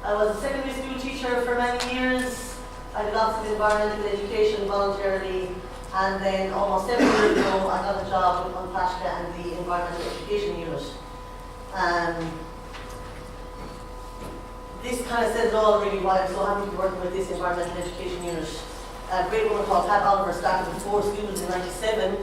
I was a secondary school teacher for many years. I did lots of environmental education voluntarily, and then almost 7 years ago I got a job with Unpashka and the Environmental Education Unit. This kind of says it all really why I'm so happy to be working with this Environmental Education Unit. A great woman called Pat Oliver started with 4 schools in 1997.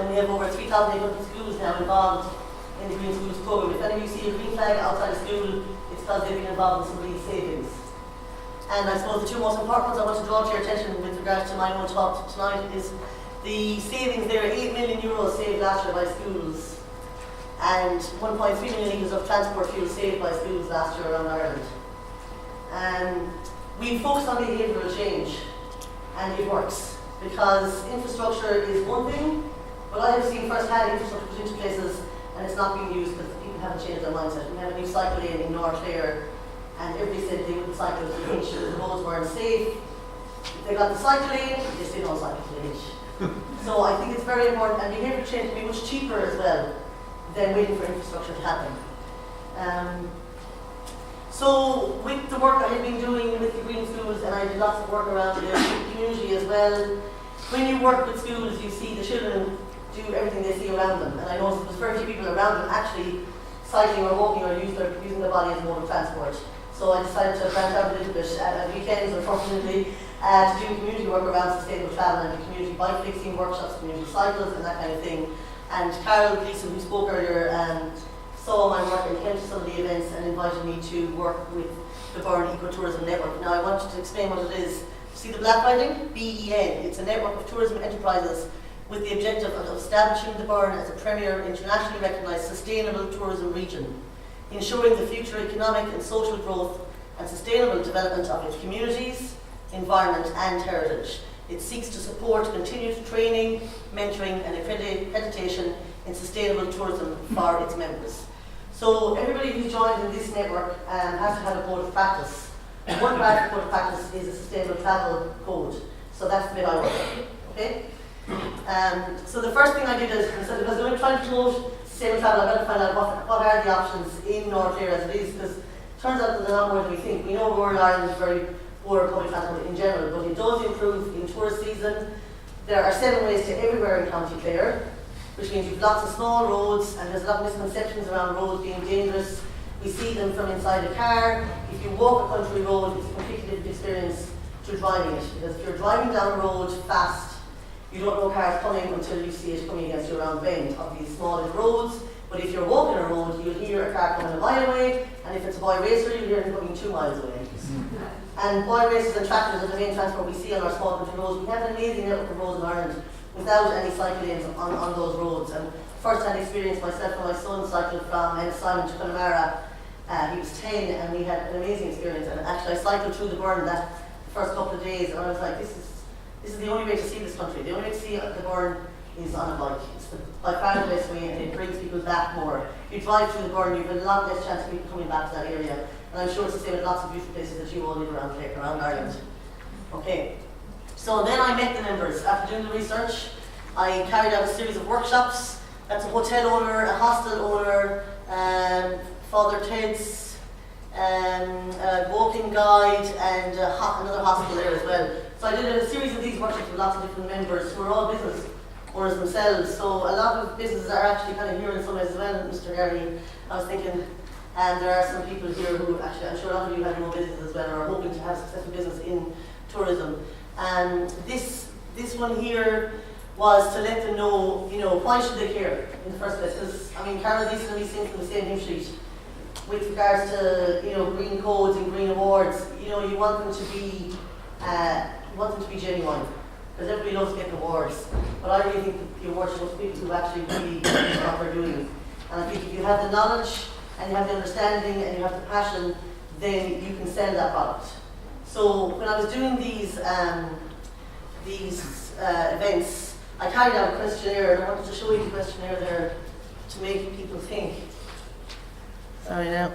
We have over 3,800 schools now involved in the Green Schools program. If any of you see a green flag outside a school, it's because they've been involved in some of these savings. And I suppose the two most important ones I want to draw to your attention with regards to my own talk tonight is the savings there. 8 million euros saved last year by schools, and 1.3 million litres of transport fuel saved by schools last year around Ireland. We focus on behavioural change, and it works, because infrastructure is one thing, but I have seen firsthand infrastructure put into places and it's not being used because people haven't changed their mindset. We have a new cycle lane in North Clare, and everybody said they wouldn't cycle to the inch, the roads weren't safe. They got the cycle lane, they still don't cycle to the inch. So I think it's very important, and behavioural change can be much cheaper as well than waiting for infrastructure to happen. So with the work I have been doing with the Green Schools, and I did lots of work around the community as well, when you work with schools you see the children do everything they see around them, and I noticed there's very few people around them actually cycling or walking or using their body as a mode of transport. So I decided to branch out a little bit at weekends, unfortunately, to do community work around sustainable travel and do community bike fixing workshops, community cycles and that kind of thing. And Carol Gleeson, who spoke earlier, saw my work and came to some of the events and invited me to work with the Burn Ecotourism Network. Now I wanted to explain what it is. See the black writing? BEN. It's a network of tourism enterprises with the objective of establishing the Burn as a premier internationally recognised sustainable tourism region, ensuring the future economic and social growth and sustainable development of its communities, environment and heritage. It seeks to support continued training, mentoring and accreditation in sustainable tourism for its members. So everybody who's joined in this network has to have a code of practice. And one part of the code of practice is a sustainable travel code. So that's the bit I work on. Okay? So the first thing I did is, because I'm going to try to promote sustainable travel, I've got to find out what are the options in North Clare as it is, because it turns out that there's a lot more than we think. We know rural Ireland is very poor public transport in general, but it does improve in tourist season. There are 7 ways to everywhere in County Clare, which means you've lots of small roads, and there's a lot of misconceptions around roads being dangerous. We see them from inside a car. If you walk a country road, it's a completely different experience to driving it, because if you're driving down a road fast, you don't know cars coming until you see it coming against you around the bend of these small little roads. But if you're walking a road, you'll hear a car coming a mile away, and if it's a boy racer, you'll hear him coming 2 miles away. And boy racers and tractors are the main transport we see on our small country roads. We have an amazing network of roads in Ireland without any cycle lanes on those roads. And first-hand experience myself and my son cycled from Simon to Connemara. He was 10, and we had an amazing experience. And actually, I cycled through the Burn that first couple of days, and I was like, this is the only way to see this country. The only way to see the Burn is on a bike. It's by far the best way, and it brings people back more. If you drive through the Burn, you have a lot less chance of people coming back to that area. And I'm sure it's the same with lots of beautiful places that you all live around Ireland. Okay. So then I met the members. After doing the research, I carried out a series of workshops. That's a hotel owner, a hostel owner, Father Ted's, a walking guide, and another hostel there as well. So I did a series of these workshops with lots of different members who are all business owners themselves. So a lot of businesses are actually kind of here in some ways as well, Mr. Garvey. I was thinking, and there are some people here who actually, I'm sure a lot of you have your own businesses as well, or are hoping to have successful business in tourism. And this one here was to let them know, why should they care in the first place? Because, I mean, Carol Gleeson and we sing from the same hymn sheet with regards to, green codes and green awards. You want them to be, genuine, because everybody loves getting awards. But I really think that the awards should go to people who actually really know what they're doing. And I think if you have the knowledge, and you have the understanding, and you have the passion, then you can sell that product. So when I was doing these events, I carried out a questionnaire, and I wanted to show you the questionnaire there to make people think. Sorry now.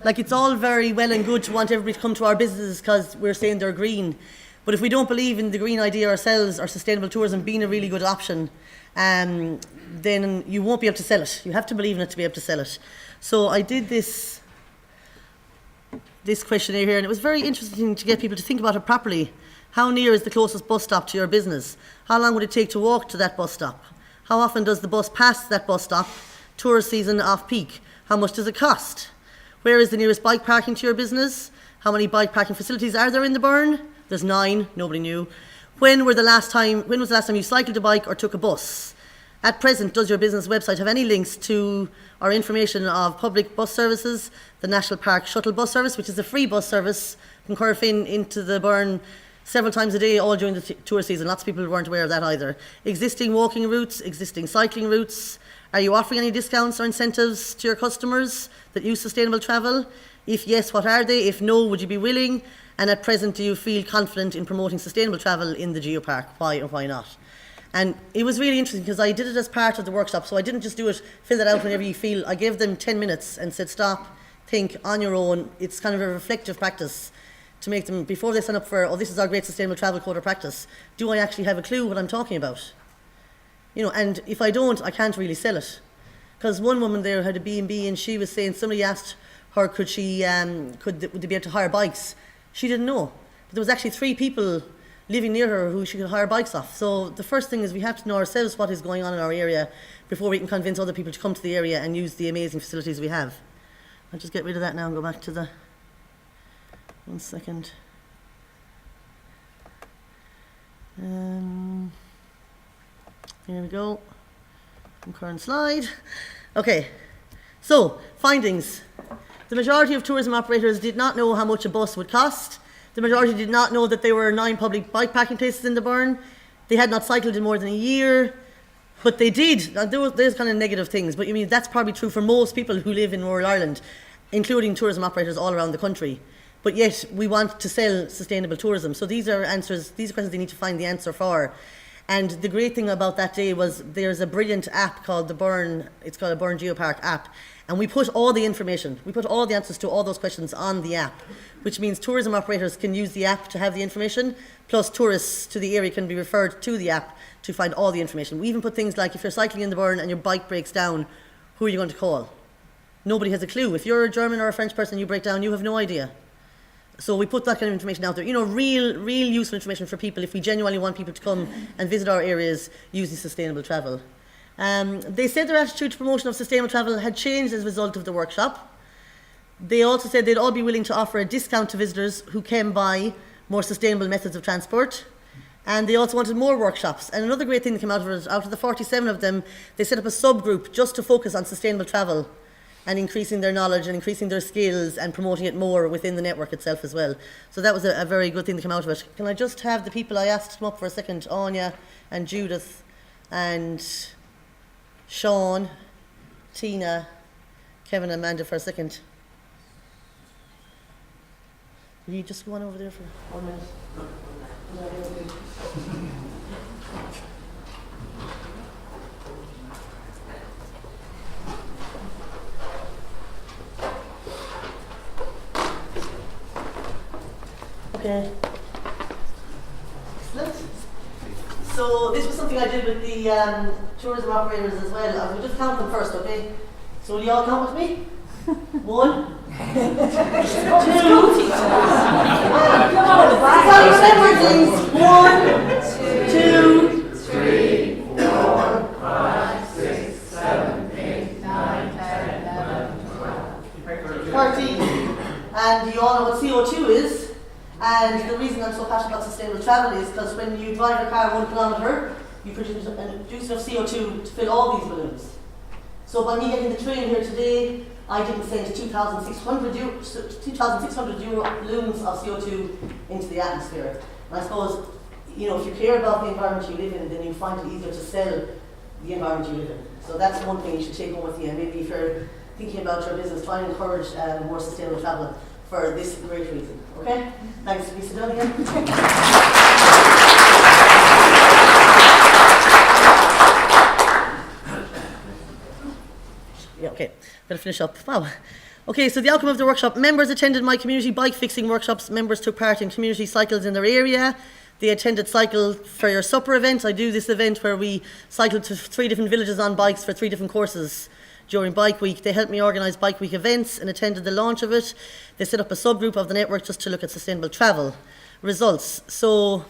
Like, it's all very well and good to want everybody to come to our businesses because we're saying they're green. But if we don't believe in the green idea ourselves or sustainable tourism being a really good option, then you won't be able to sell it. You have to believe in it to be able to sell it. So I did this questionnaire here, and it was very interesting to get people to think about it properly. How near is the closest bus stop to your business? How long would it take to walk to that bus stop? How often does the bus pass that bus stop? Tourist season off-peak. How much does it cost? Where is the nearest bike parking to your business? How many bike parking facilities are there in the Burn? There's 9, nobody knew. When was the last time you cycled a bike or took a bus? At present, does your business website have any links to or information of public bus services? The National Park Shuttle Bus Service, which is a free bus service from Corfin into the Burn several times a day, all during the tour season. Lots of people weren't aware of that either. Existing walking routes, existing cycling routes. Are you offering any discounts or incentives to your customers that use sustainable travel? If yes, what are they? If no, would you be willing? And at present, do you feel confident in promoting sustainable travel in the Geopark? Why or why not? And it was really interesting because I did it as part of the workshop, so I didn't just do it, fill it out whenever you feel. I gave them 10 minutes and said, stop, think on your own. It's kind of a reflective practice to make them, before they sign up for, oh, this is our great sustainable travel code or practice, do I actually have a clue what I'm talking about? You know, and if I don't, I can't really sell it. Because one woman there had a B&B and she was saying, somebody asked her, would they be able to hire bikes? She didn't know. But there was actually 3 people living near her who she could hire bikes off. So the first thing is we have to know ourselves what is going on in our area before we can convince other people to come to the area and use the amazing facilities we have. I'll just get rid of that now and go back to the... One second. Here we go. Current slide. Okay, so findings. The majority of tourism operators did not know how much a bus would cost. The majority did not know that there were 9 public bike parking places in the Burn. They had not cycled in more than a year, but they did. Now, there's kind of negative things, but I mean that's probably true for most people who live in rural Ireland, including tourism operators all around the country. But yet we want to sell sustainable tourism. So these are answers, these are questions they need to find the answer for. And the great thing about that day was there's a brilliant app called the Burn, it's called a Burn Geopark app. And we put all the information, we put all the answers to all those questions on the app, which means tourism operators can use the app to have the information, plus tourists to the area can be referred to the app to find all the information. We even put things like if you're cycling in the Burn and your bike breaks down, who are you going to call? Nobody has a clue. If you're a German or a French person and you break down, you have no idea. So we put that kind of information out there. You know, real useful information for people if we genuinely want people to come and visit our areas using sustainable travel. They said their attitude to promotion of sustainable travel had changed as a result of the workshop. They also said they'd all be willing to offer a discount to visitors who came by more sustainable methods of transport. And they also wanted more workshops. And another great thing that came out of it, out of the 47 of them, they set up a subgroup just to focus on sustainable travel and increasing their knowledge and increasing their skills and promoting it more within the network itself as well. So that was a very good thing to come out of it. Can I just have the people I asked to come up for a second, Anya and Judith and Sean, Tina, Kevin and Amanda for a second. Will you just go on over there for 1 minute? Okay. Excellent. So this was something I did with the tourism operators as well. I will just count them first, okay? So will you all count with me? 1, 2. Remember things. 1, 2, 3, 4, 5, 6, 7, 8, 9, 10, 11, 12, 13. And you all know what CO2 is. And the reason I'm so passionate about sustainable travel is because when you drive a car 1 kilometre, you produce enough CO2 to fill all these balloons. So by me getting the train here today, I didn't send 2,600 balloons of CO2 into the atmosphere. And I suppose, you know, if you care about the environment you live in, then you find it easier to sell the environment you live in. So that's one thing you should take home with you. And maybe if you're thinking about your business, try and encourage more sustainable travel for this great reason. Okay? Thanks. Can you sit down again? Yeah, okay. I'm going to finish up. Wow. Okay, so the outcome of the workshop. Members attended my community bike fixing workshops. Members took part in community cycles in their area. They attended Cycle for Your Supper event. I do this event where we cycle to 3 different villages on bikes for 3 different courses during Bike Week. They helped me organise Bike Week events and attended the launch of it. They set up a subgroup of the network just to look at sustainable travel. Results. So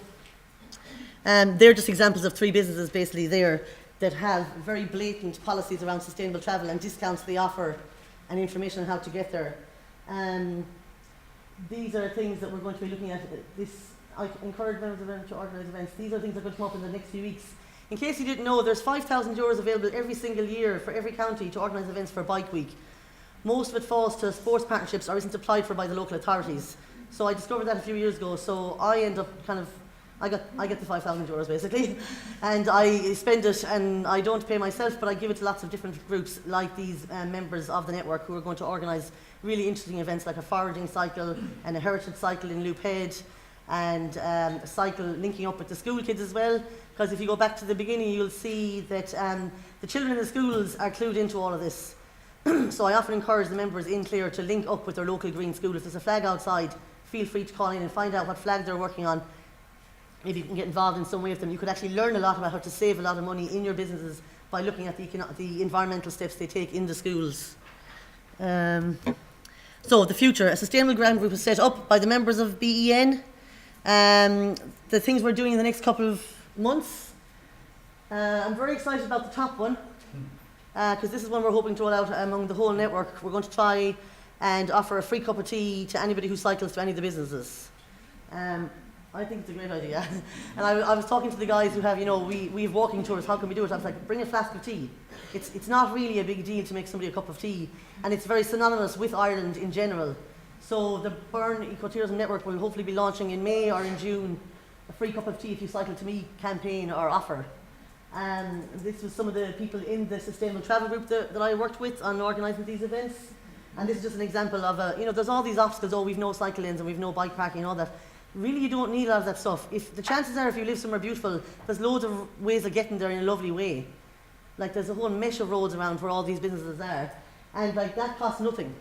they're just examples of 3 businesses basically there that have very blatant policies around sustainable travel and discounts they offer and information on how to get there. These are things that we're going to be looking at. I encourage members to organise events. These are things that are going to come up in the next few weeks. In case you didn't know, there's €5,000 available every single year for every county to organise events for Bike Week. Most of it falls to sports partnerships or isn't applied for by the local authorities. So I discovered that a few years ago. So I end up I get the €5,000 basically, and I spend it, and I don't pay myself, but I give it to lots of different groups like these members of the network who are going to organise really interesting events like a foraging cycle and a heritage cycle in Loop Head, and a cycle linking up with the school kids as well, because if you go back to the beginning you'll see that the children in the schools are clued into all of this. So I often encourage the members in Clare to link up with their local green school. If there's a flag outside, feel free to call in and find out what flag they're working on. Maybe you can get involved in some way with them. You could actually learn a lot about how to save a lot of money in your businesses by looking at the environmental steps they take in the schools. So the future, a sustainable ground group is set up by the members of BEN. The things we're doing in the next couple of months. I'm very excited about the top one, because this is one we're hoping to roll out among the whole network. We're going to try and offer a free cup of tea to anybody who cycles to any of the businesses. I think it's a great idea. And I was talking to the guys who have, we have walking tours, how can we do it? I was like, bring a flask of tea. It's not really a big deal to make somebody a cup of tea, and it's very synonymous with Ireland in general. So the Burn Ecotourism Network will hopefully be launching in May or in June a free cup of tea if you cycle to me campaign or offer. This was some of the people in the Sustainable Travel Group that I worked with on organising these events. And this is just an example of there's all these obstacles, we've no cycle lanes and we've no bike parking and all that. Really, you don't need a lot of that stuff. If the chances are, if you live somewhere beautiful, there's loads of ways of getting there in a lovely way. Like there's a whole mesh of roads around where all these businesses are, and like that costs nothing.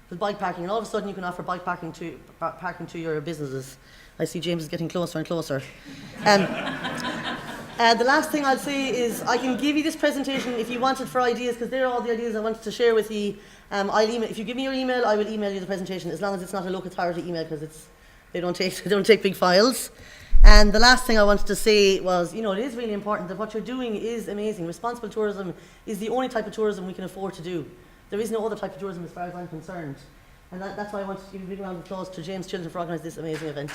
With bike parking, and all of a sudden you can offer bike parking to your businesses. I see James is getting closer and closer. The last thing I'll say is I can give you this presentation if you want it for ideas, because they're all the ideas I wanted to share with you. I'll email. If you give me your email, I will email you the presentation, as long as it's not a local authority email, because they don't take big files. And the last thing I wanted to say was, it is really important that what you're doing is amazing. Responsible tourism is the only type of tourism we can afford to do. There is no other type of tourism as far as I'm concerned. And that's why I wanted to give a big round of applause to James Chilton for organising this amazing event.